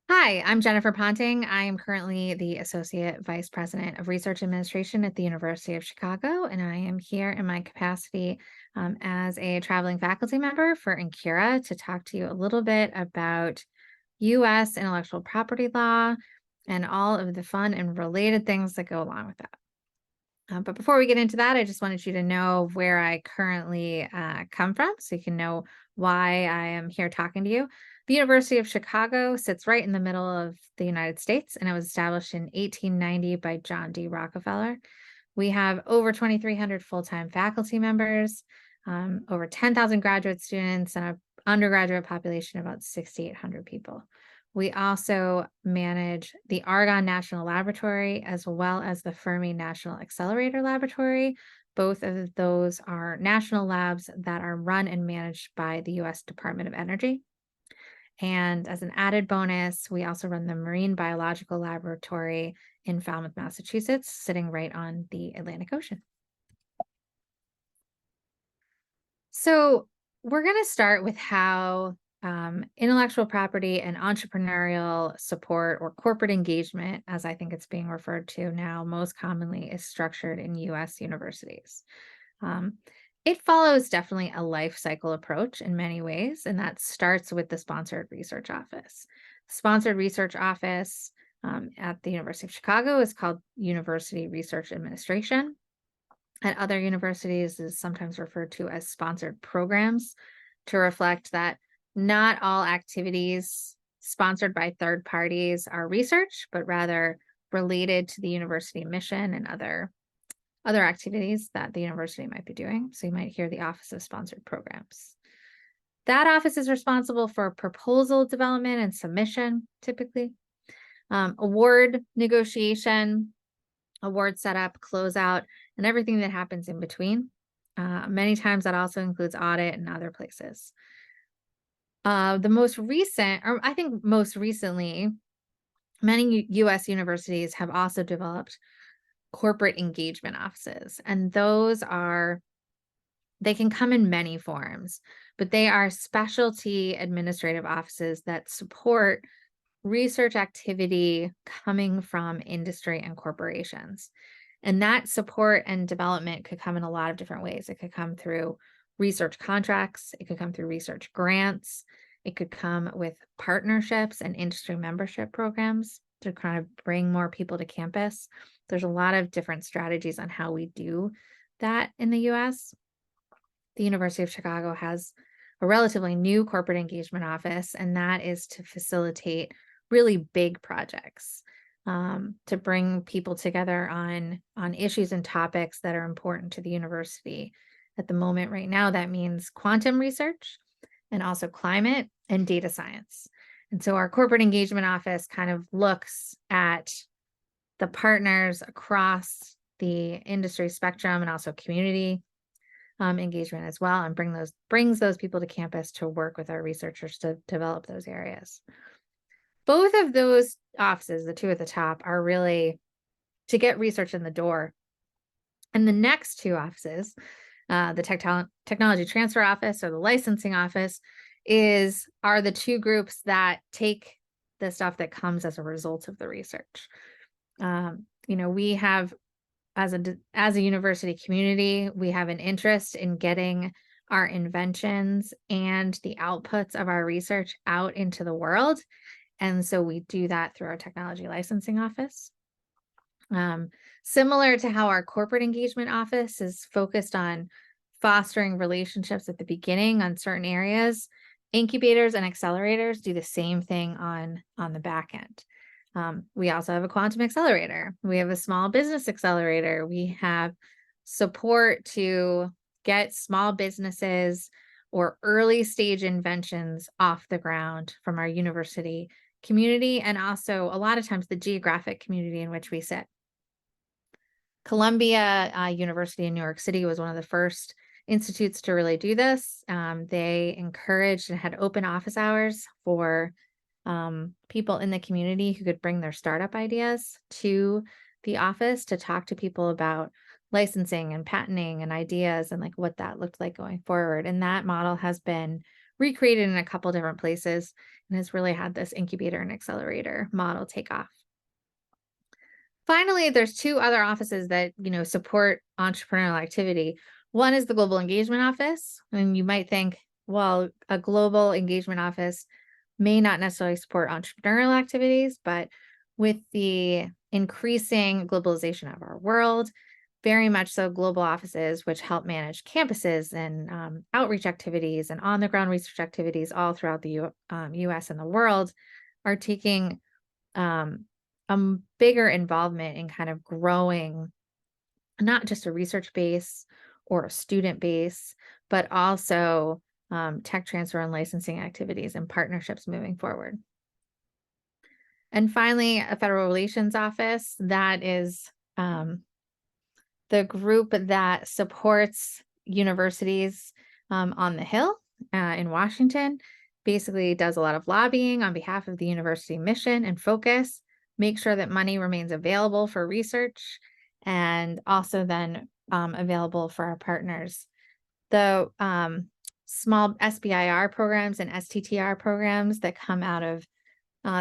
Hi, I'm Jennifer Ponting. I am currently the Associate Vice President of Research Administration at the University of Chicago, and I am here in my capacity as a traveling faculty member for Incura to talk to you a little bit about U.S. intellectual property law and all of the fun and related things that go along with that. But before we get into that, I just wanted you to know where I currently come from so you can know why I am here talking to you. The University of Chicago sits right in the middle of the United States, and it was established in 1890 by John D. Rockefeller. We have over 2,300 full-time faculty members, over 10,000 graduate students, and an undergraduate population of about 6,800 people. We also manage the Argonne National Laboratory as well as the Fermi National Accelerator Laboratory. Both of those are national labs that are run and managed by the US Department of Energy. And as an added bonus, we also run the Marine Biological Laboratory in Falmouth, Massachusetts, sitting right on the Atlantic Ocean. So, we're going to start with how intellectual property and entrepreneurial support, or corporate engagement, as I think it's being referred to now most commonly, is structured in US universities. Um, it follows definitely a life cycle approach in many ways, and that starts with the sponsored research office. Sponsored research office at the University of Chicago is called University Research Administration. At other universities is sometimes referred to as sponsored programs, to reflect that not all activities sponsored by third parties are research, but rather related to the university mission and other activities that the university might be doing. So you might hear the Office of Sponsored Programs. That office is responsible for proposal development and submission, typically, award negotiation, award setup, closeout, and everything that happens in between. Many times that also includes audit and other places. The most recent, or I think most recently, many US universities have also developed corporate engagement offices. And they can come in many forms, but they are specialty administrative offices that support research activity coming from industry and corporations. And that support and development could come in a lot of different ways. It could come through research contracts, it could come through research grants, it could come with partnerships and industry membership programs to kind of bring more people to campus. There's a lot of different strategies on how we do that in the US. The University of Chicago has a relatively new corporate engagement office, and that is to facilitate really big projects, to bring people together on issues and topics that are important to the university. At the moment, right now, that means quantum research and also climate and data science. And so our corporate engagement office kind of looks at the partners across the industry spectrum and also community engagement as well, and brings those people to campus to work with our researchers to develop those areas. Both of those offices, the two at the top, are really to get research in the door. And the next two offices, the technology transfer office or the licensing office, are the two groups that take the stuff that comes as a result of the research. We have, as a university community, we have an interest in getting our inventions and the outputs of our research out into the world. And so we do that through our technology licensing office. Similar to how our corporate engagement office is focused on fostering relationships at the beginning on certain areas, incubators and accelerators do the same thing on the back end. We also have a quantum accelerator. We have a small business accelerator. We have support to get small businesses or early stage inventions off the ground from our university community, and also a lot of times the geographic community in which we sit. Columbia University in New York City was one of the first institutes to really do this. They encouraged and had open office hours for people in the community who could bring their startup ideas to the office to talk to people about licensing and patenting and ideas and like what that looked like going forward. And that model has been recreated in a couple different places and has really had this incubator and accelerator model take off. Finally, there's two other offices that, support entrepreneurial activity. One is the Global Engagement Office, and you might think, well, a global engagement office may not necessarily support entrepreneurial activities, but with the increasing globalization of our world, very much so global offices, which help manage campuses and outreach activities and on the ground research activities all throughout the US and the world, are taking um, a bigger involvement in kind of growing not just a research base or a student base, but also tech transfer and licensing activities and partnerships moving forward. And finally, a federal relations office, that is the group that supports universities on the Hill in Washington, basically does a lot of lobbying on behalf of the university mission and focus, make sure that money remains available for research, and also then available for our partners. The small SBIR programs and STTR programs that come out of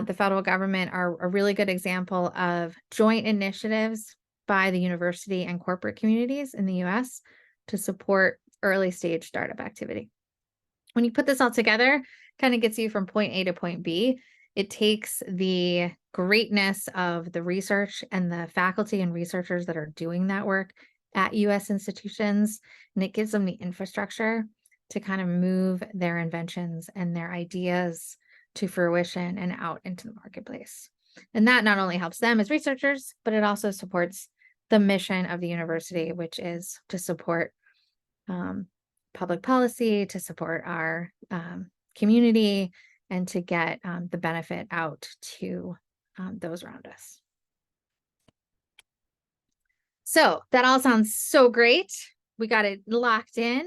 the federal government are a really good example of joint initiatives by the university and corporate communities in the US to support early stage startup activity. When you put this all together, kind of gets you from point A to point B. It takes the greatness of the research and the faculty and researchers that are doing that work at US institutions, and it gives them the infrastructure to kind of move their inventions and their ideas to fruition and out into the marketplace. And that not only helps them as researchers, but it also supports the mission of the university, which is to support public policy, to support our community, and to get the benefit out to those around us. So that all sounds so great. We got it locked in,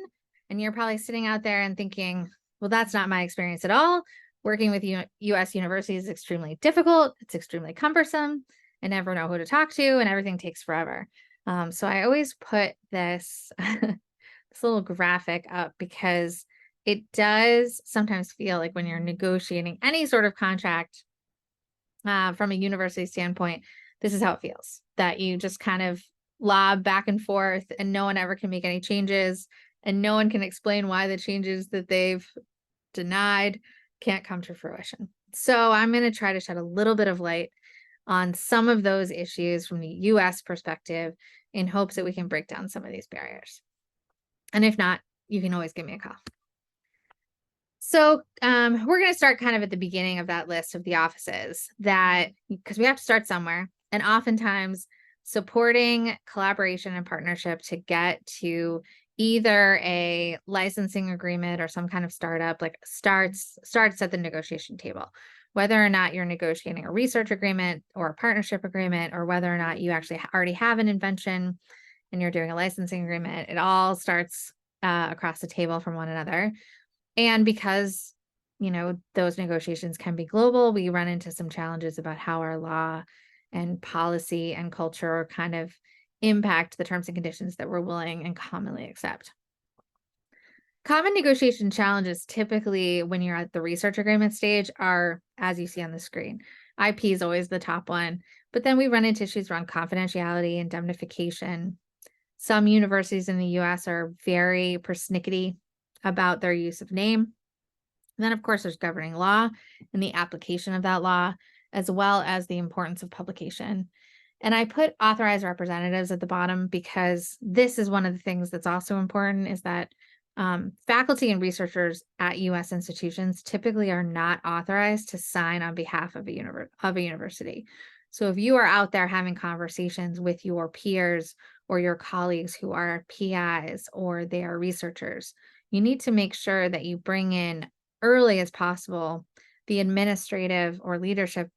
and you're probably sitting out there and thinking, well, that's not my experience at all. Working with US universities is extremely difficult. It's extremely cumbersome. I never know who to talk to, and everything takes forever. So I always put this, this little graphic up because it does sometimes feel like when you're negotiating any sort of contract from a university standpoint, this is how it feels, that you just kind of lob back and forth and no one ever can make any changes, and no one can explain why the changes that they've denied can't come to fruition. So I'm going to try to shed a little bit of light on some of those issues from the US perspective in hopes that we can break down some of these barriers. And if not, you can always give me a call. So we're going to start kind of at the beginning of that list of the offices, that because we have to start somewhere, and oftentimes supporting collaboration and partnership to get to either a licensing agreement or some kind of startup, like starts at the negotiation table. Whether or not you're negotiating a research agreement or a partnership agreement, or whether or not you actually already have an invention and you're doing a licensing agreement, it all starts across the table from one another. And because, those negotiations can be global, we run into some challenges about how our law and policy and culture kind of impact the terms and conditions that we're willing and commonly accept. Common negotiation challenges typically when you're at the research agreement stage are, as you see on the screen. IP is always the top one, but then we run into issues around confidentiality, indemnification. Some universities in the US are very persnickety about their use of name. And then, of course, there's governing law and the application of that law, as well as the importance of publication. And I put authorized representatives at the bottom because this is one of the things that's also important, is that faculty and researchers at US institutions typically are not authorized to sign on behalf of a university. So if you are out there having conversations with your peers or your colleagues who are PIs or they are researchers, you need to make sure that you bring in early as possible the administrative or leadership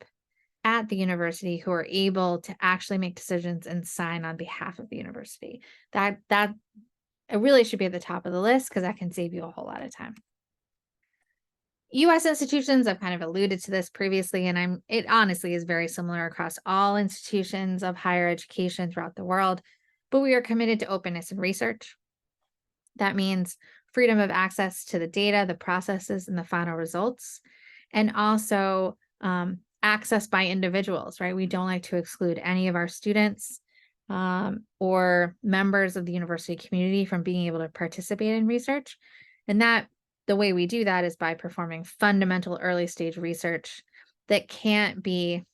at the university who are able to actually make decisions and sign on behalf of the university. That it really should be at the top of the list because that can save you a whole lot of time. US institutions, I've kind of alluded to this previously, and it honestly is very similar across all institutions of higher education throughout the world, but we are committed to openness and research. That means freedom of access to the data, the processes, and the final results, and also access by individuals, right? We don't like to exclude any of our students or members of the university community from being able to participate in research. And the way we do that is by performing fundamental early stage research that can't be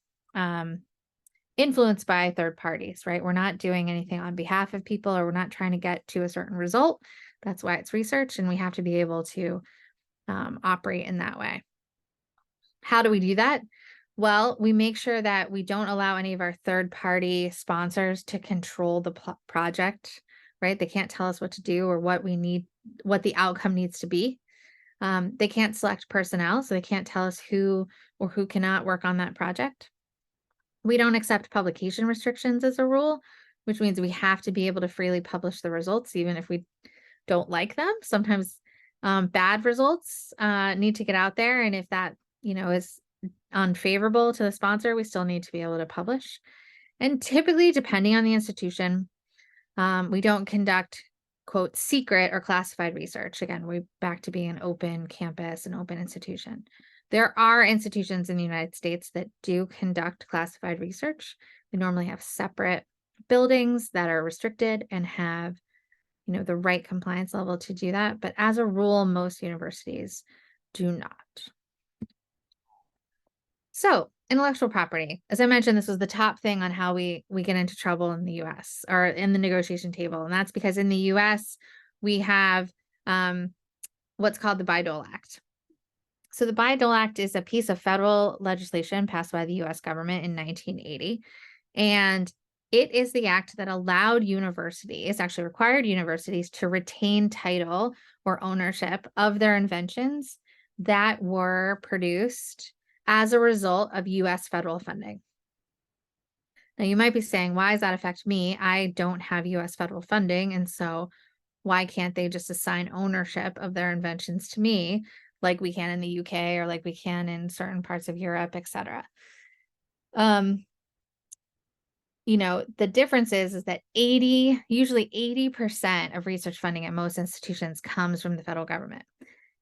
influenced by third parties, right? We're not doing anything on behalf of people, or we're not trying to get to a certain result. That's why it's research, and we have to be able to operate in that way. How do we do that? Well, we make sure that we don't allow any of our third-party sponsors to control the project, right? They can't tell us what to do or what we need, what the outcome needs to be. They can't select personnel, so they can't tell us who or who cannot work on that project. We don't accept publication restrictions as a rule, which means we have to be able to freely publish the results, even if we don't like them. Sometimes bad results need to get out there, and if that is unfavorable to the sponsor, we still need to be able to publish. And typically, depending on the institution, we don't conduct, quote, secret or classified research. Again, we're back to being an open campus, an open institution. There are institutions in the United States that do conduct classified research. They normally have separate buildings that are restricted and have, the right compliance level to do that. But as a rule, most universities do not. So, intellectual property. As I mentioned, this was the top thing on how we get into trouble in the US or in the negotiation table. And that's because in the US, we have what's called the Bayh-Dole Act. So the Bayh-Dole Act is a piece of federal legislation passed by the US government in 1980. And it is the act that allowed universities, actually required universities, to retain title or ownership of their inventions that were produced as a result of US federal funding. Now, you might be saying, why does that affect me? I don't have US federal funding, and so why can't they just assign ownership of their inventions to me, like we can in the UK or like we can in certain parts of Europe, et cetera? The difference is that usually 80% of research funding at most institutions comes from the federal government.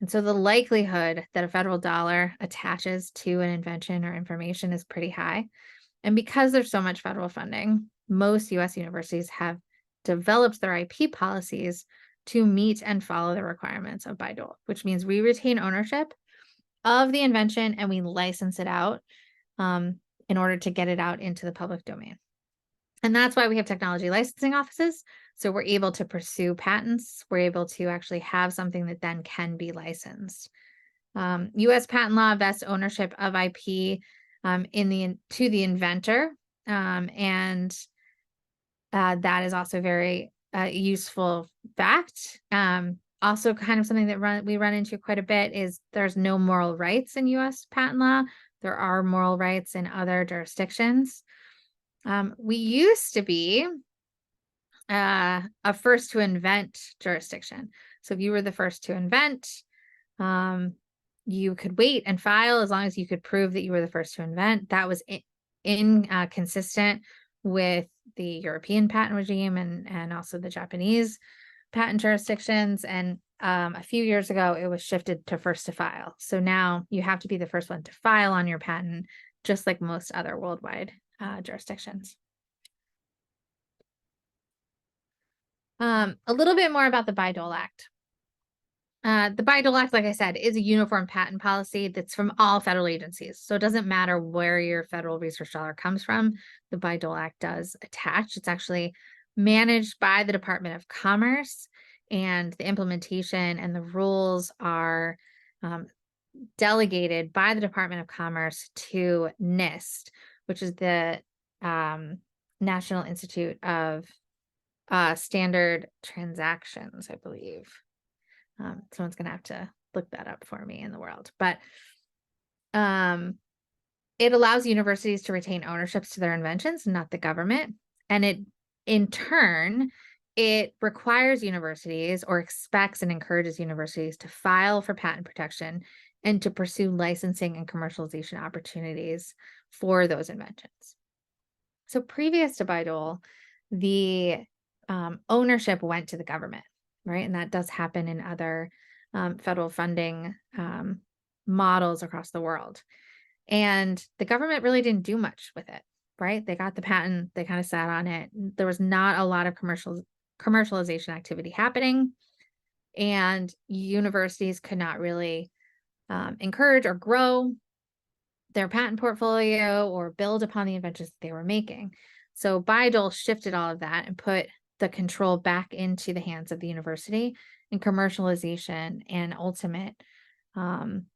And so the likelihood that a federal dollar attaches to an invention or information is pretty high. And because there's so much federal funding, most US universities have developed their IP policies to meet and follow the requirements of Bayh-Dole, which means we retain ownership of the invention and we license it out in order to get it out into the public domain. And that's why we have technology licensing offices. So we're able to pursue patents. We're able to actually have something that then can be licensed. US patent law vests ownership of IP to the inventor. And that is also very useful fact. Also kind of something that we run into quite a bit is there's no moral rights in US patent law. There are moral rights in other jurisdictions. We used to be a first to invent jurisdiction. So if you were the first to invent, you could wait and file as long as you could prove that you were the first to invent. That was inconsistent with the European patent regime and also the Japanese patent jurisdictions. And a few years ago, it was shifted to first to file. So now you have to be the first one to file on your patent, just like most other worldwide jurisdictions. A little bit more about the Bayh-Dole Act. The Bayh-Dole Act, like I said, is a uniform patent policy that's from all federal agencies. So it doesn't matter where your federal research dollar comes from, the Bayh-Dole Act does attach. It's actually managed by the Department of Commerce, and the implementation and the rules are delegated by the Department of Commerce to NIST, which is the National Institute of Standard Transactions, I believe. Someone's going to have to look that up for me in the world. But it allows universities to retain ownerships to their inventions, not the government. And in turn, it requires universities or expects and encourages universities to file for patent protection and to pursue licensing and commercialization opportunities for those inventions. So previous to Bayh-Dole, the ownership went to the government. right? And that does happen in other federal funding models across the world. And the government really didn't do much with it, right? They got the patent, they kind of sat on it. There was not a lot of commercialization activity happening, and universities could not really encourage or grow their patent portfolio or build upon the inventions that they were making. So Bayh-Dole shifted all of that and put the control back into the hands of the university, and commercialization and ultimate kind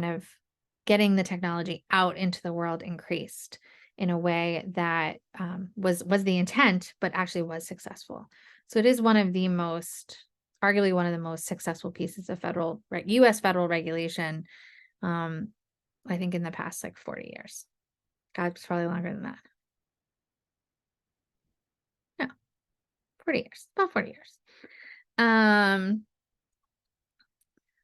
of getting the technology out into the world increased in a way that was the intent, but actually was successful. So it is one of the most, arguably one of the most successful pieces of U.S. federal regulation, I think in the past like 40 years. God, it's probably longer than that. No, 40 years, about 40 years.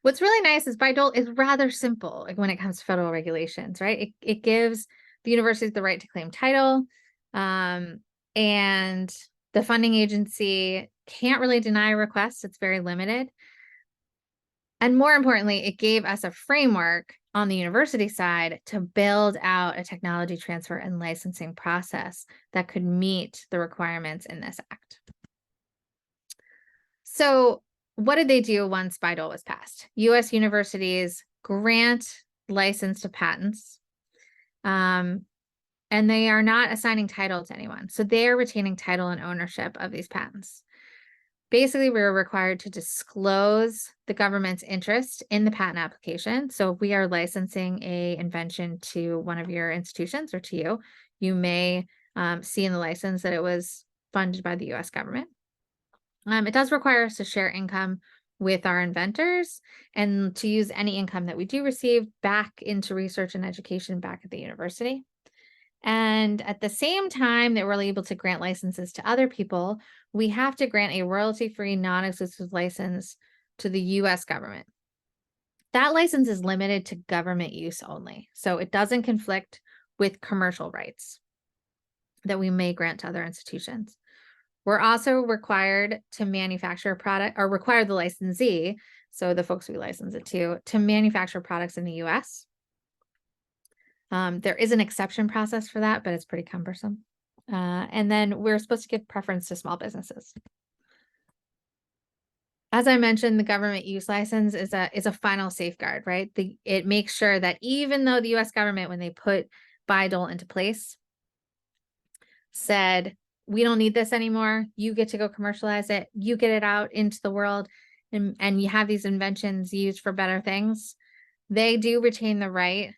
What's really nice is Bayh-Dole is rather simple, like when it comes to federal regulations, right? It gives the universities the right to claim title, and the funding agency can't really deny requests. It's very limited. And more importantly, it gave us a framework on the university side to build out a technology transfer and licensing process that could meet the requirements in this act. So what did they do once Bayh-Dole was passed? U.S. universities grant license to patents, and they are not assigning title to anyone. So they are retaining title and ownership of these patents. Basically, we were required to disclose the government's interest in the patent application. So if we are licensing a invention to one of your institutions or to you, you may see in the license that it was funded by the U.S. government. It does require us to share income with our inventors and to use any income that we do receive back into research and education back at the university. And at the same time that we're able to grant licenses to other people, we have to grant a royalty-free, non-exclusive license to the U.S. government. That license is limited to government use only, so it doesn't conflict with commercial rights that we may grant to other institutions. We're also required to manufacture a product, or require the licensee, so the folks we license it to manufacture products in the U.S. There is an exception process for that, but it's pretty cumbersome. And then we're supposed to give preference to small businesses. As I mentioned, the government use license is a final safeguard, right? It makes sure that even though the U.S. government, when they put Bayh-Dole into place, said, we don't need this anymore, you get to go commercialize it, you get it out into the world, and you have these inventions used for better things, they do retain the right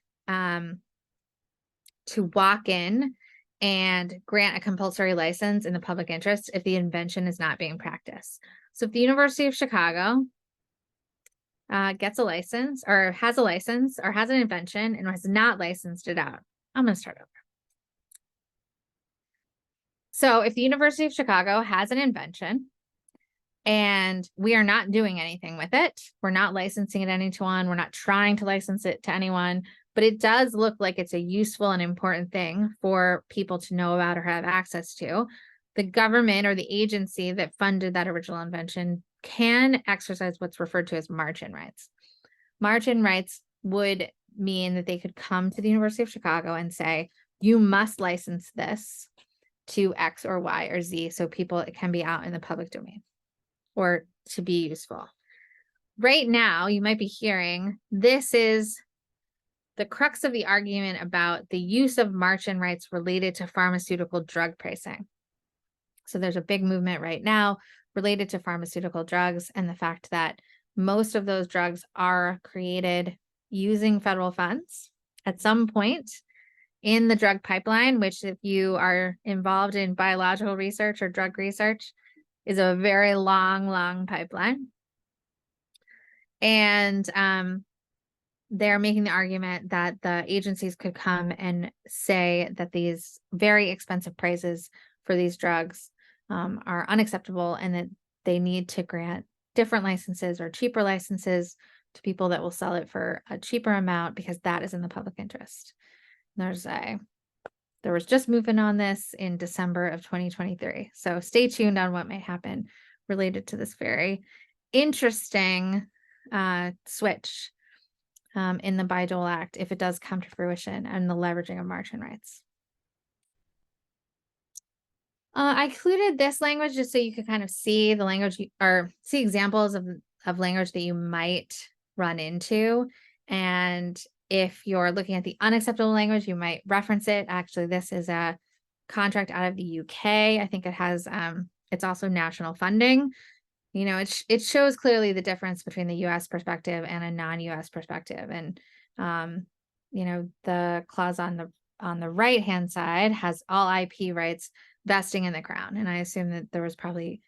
to walk in and grant a compulsory license in the public interest if the invention is not being practiced. So if the University of Chicago gets a license or has a license or has an invention and has not licensed it out, I'm going to start over. So if the University of Chicago has an invention and we are not doing anything with it, we're not licensing it to anyone, we're not trying to license it to anyone, but it does look like it's a useful and important thing for people to know about or have access to, the government or the agency that funded that original invention can exercise what's referred to as march-in rights. March-in rights would mean that they could come to the University of Chicago and say, you must license this to X or Y or Z so it can be out in the public domain or to be useful. Right now, you might be hearing, this is the crux of the argument about the use of march-in rights related to pharmaceutical drug pricing. So there's a big movement right now related to pharmaceutical drugs and the fact that most of those drugs are created using federal funds at some point in the drug pipeline, which if you are involved in biological research or drug research is a very long, long pipeline. And they're making the argument that the agencies could come and say that these very expensive prices for these drugs are unacceptable and that they need to grant different licenses or cheaper licenses to people that will sell it for a cheaper amount because that is in the public interest. There was just movement on this in December of 2023. So stay tuned on what may happen related to this very interesting switch in the Bayh-Dole Act if it does come to fruition and the leveraging of Martian rights. I included this language just so you could kind of see the language or see examples of language that you might run into. And if you're looking at the unacceptable language, you might reference it. Actually, this is a contract out of the UK. I think it has, it's also national funding. You know, it shows clearly the difference between the US perspective and a non-US perspective. And, you know, the clause on the right-hand side has all IP rights vesting in the crown. And I assume that there was probably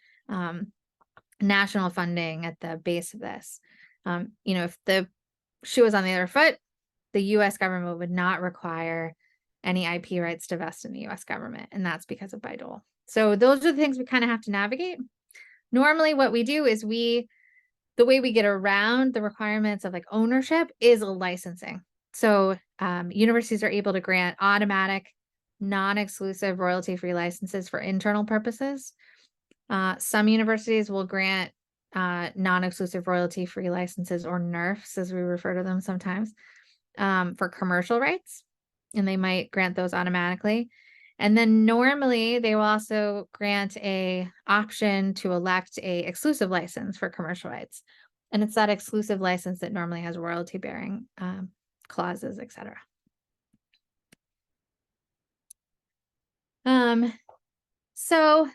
national funding at the base of this. You know, if the shoe was on the other foot, the US government would not require any IP rights to vest in the US government. And that's because of Bayh-Dole. So those are the things we kind of have to navigate. Normally what we do is the way we get around the requirements of like ownership is licensing. So universities are able to grant automatic, non-exclusive royalty-free licenses for internal purposes. Some universities will grant non-exclusive royalty-free licenses, or NERFs as we refer to them sometimes, for commercial rights, and they might grant those automatically. And then normally they will also grant a option to elect a exclusive license for commercial rights. And it's that exclusive license that normally has royalty bearing clauses, etc. So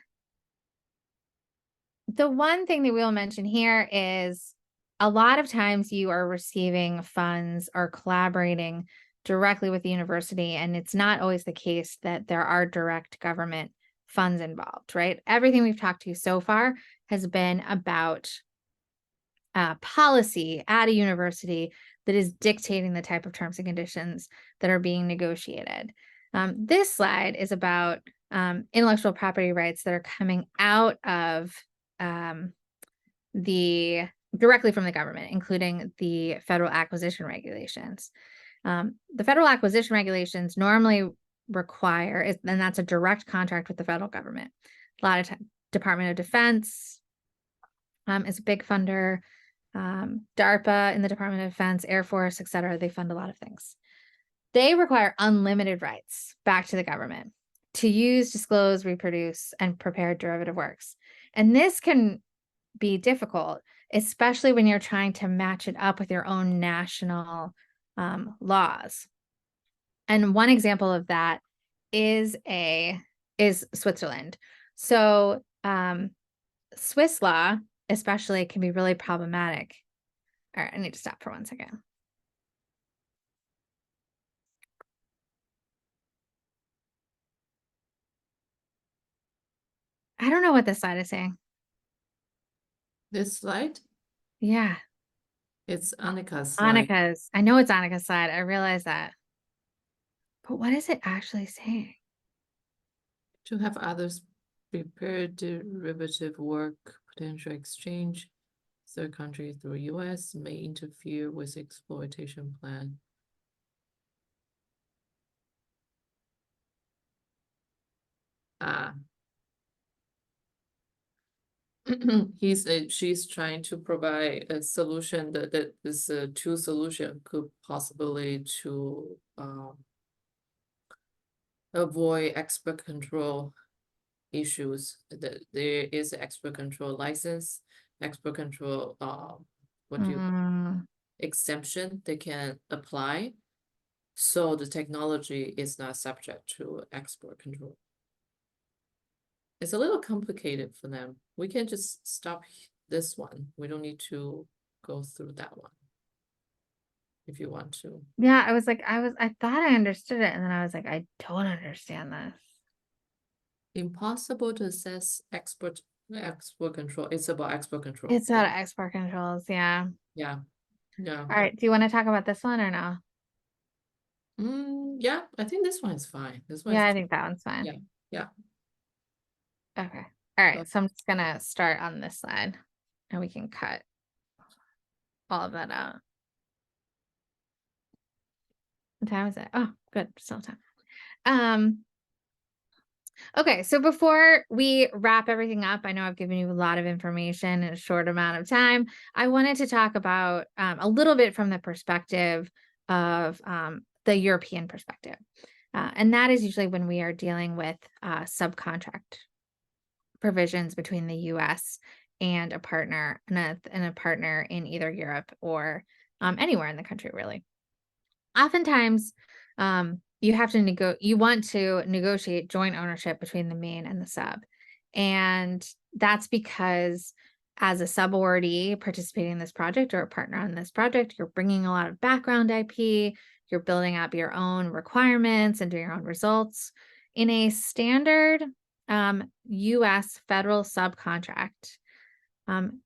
the one thing that we'll mention here is a lot of times you are receiving funds or collaborating directly with the university, and it's not always the case that there are direct government funds involved, right? Everything we've talked to so far has been about policy at a university that is dictating the type of terms and conditions that are being negotiated. This slide is about intellectual property rights that are coming out of directly from the government, including the federal acquisition regulations. The federal acquisition regulations normally require, and that's a direct contract with the federal government. A lot of times, Department of Defense is a big funder. DARPA in the Department of Defense, Air Force, et cetera, they fund a lot of things. They require unlimited rights back to the government to use, disclose, reproduce, and prepare derivative works. And this can be difficult, especially when you're trying to match it up with your own national laws. And one example of that is Switzerland. So Swiss law especially can be really problematic. All right, I need to stop for 1 second. I don't know what this slide is saying. This slide? Yeah. It's Annika's slide. Annika's. I know it's Annika's slide. I realize that. But what is it actually saying? To have others prepare derivative work, potential exchange, third country through US may interfere with exploitation plan. She's trying to provide a solution that this two solution could possibly to avoid export control issues. That there is export control license, export control exemption they can apply. So the technology is not subject to export control. It's a little complicated for them. We can just stop this one. We don't need to go through that one. If you want to. Yeah, I thought I understood it, and then I was like, I don't understand this. Impossible to assess export control. It's about export control. It's about export controls, yeah. Yeah. Yeah. All right, do you want to talk about this one or no? Yeah, I think this one is fine. This one Yeah, I think that one's fine. Yeah. Yeah. Okay. All right, so I'm just gonna start on this slide, and we can cut all of that out. What time is it? Oh, good, still time. Okay, so before we wrap everything up, I know I've given you a lot of information in a short amount of time. I wanted to talk about a little bit from the perspective of the European perspective. And that is usually when we are dealing with subcontract provisions between the US and a partner and a partner in either Europe or anywhere in the country, really. Oftentimes, you want to negotiate joint ownership between the main and the sub. And that's because as a subordee participating in this project or a partner on this project, you're bringing a lot of background IP, you're building up your own requirements and doing your own results. In a standard US federal subcontract, um,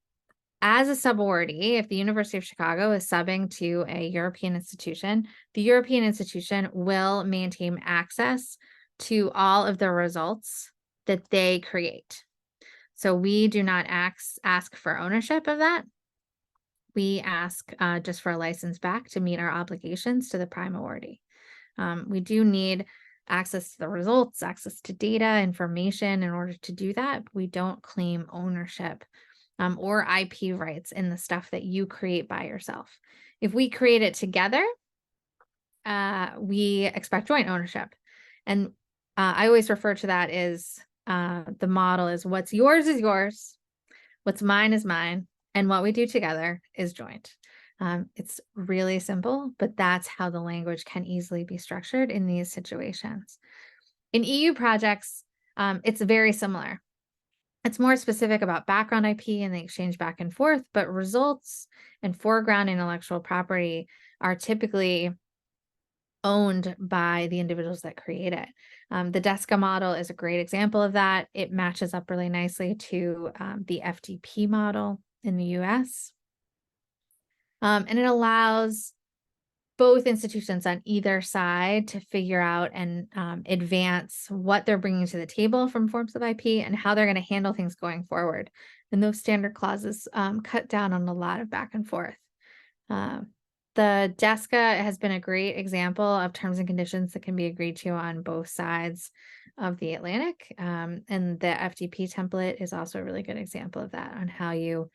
as a subordinate, if the University of Chicago is subbing to a European institution, the European institution will maintain access to all of the results that they create. So we do not ask for ownership of that. We ask just for a license back to meet our obligations to the prime awardee. We do need access to the results, access to data, information in order to do that. We don't claim ownership or IP rights in the stuff that you create by yourself. If we create it together, we expect joint ownership. And I always refer to that as the model is what's yours is yours, what's mine is mine, and what we do together is joint. It's really simple, but that's how the language can easily be structured in these situations. In EU projects, it's very similar. It's more specific about background IP and the exchange back and forth, but results and foreground intellectual property are typically owned by the individuals that create it. The DESCA model is a great example of that. It matches up really nicely to the FDP model in the US. And it allows both institutions on either side to figure out and advance what they're bringing to the table from forms of IP and how they're going to handle things going forward. And those standard clauses cut down on a lot of back and forth. Uh, the DESCA has been a great example of terms and conditions that can be agreed to on both sides of the Atlantic. And the FDP template is also a really good example of that on how you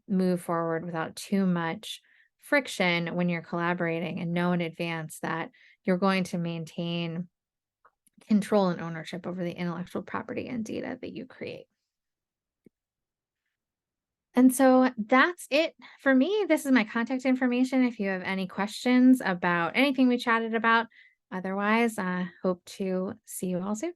move forward without too much friction when you're collaborating and know in advance that you're going to maintain control and ownership over the intellectual property and data that you create. And so that's it for me. This is my contact information if you have any questions about anything we chatted about. Otherwise, I hope to see you all soon.